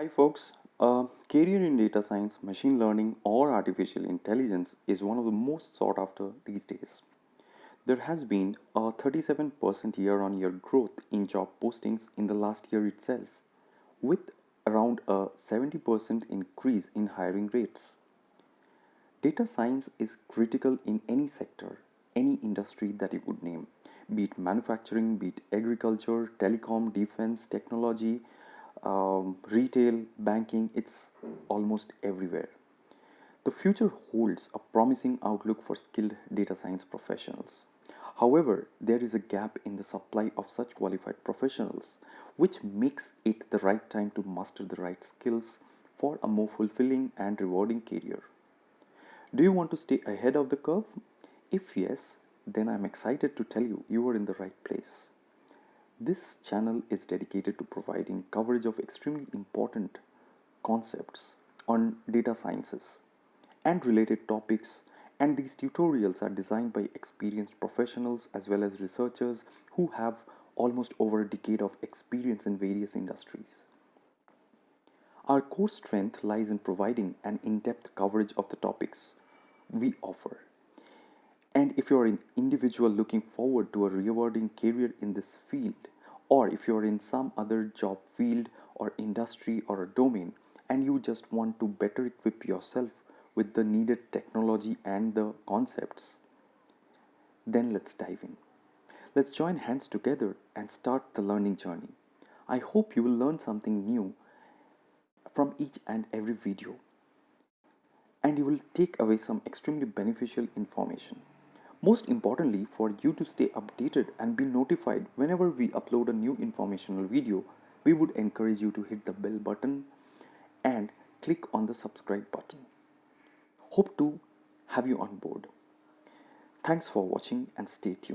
Hi, folks. Career in data science, machine learning, or artificial intelligence is one of the most sought after these days. There has been a 37% year on year growth in job postings in the last year itself, with around a 70% increase in hiring rates. Data science is critical in any sector, any industry that you could name, be it manufacturing, be it agriculture, telecom, defense, technology, retail, banking, it's almost everywhere. The future holds a promising outlook for skilled data science professionals. However, there is a gap in the supply of such qualified professionals, which makes it the right time to master the right skills for a more fulfilling and rewarding career. Do you want to stay ahead of the curve? If yes, then I'm excited to tell you you are in the right place. This channel is dedicated to providing coverage of extremely important concepts on data sciences and related topics, and these tutorials are designed by experienced professionals as well as researchers who have almost over a decade of experience in various industries. Our core strength lies in providing an in depth coverage of the topics we offer. And if you're an individual looking forward to a rewarding career in this field, or if you're in some other job field or industry or a domain, and you just want to better equip yourself with the needed technology and the concepts, then let's dive in. Let's join hands together and start the learning journey. I hope you will learn something new from each and every video, and you will take away some extremely beneficial information. Most importantly, for you to stay updated and be notified whenever we upload a new informational video, we would encourage you to hit the bell button and click on the subscribe button. Hope to have you on board. Thanks for watching and stay tuned.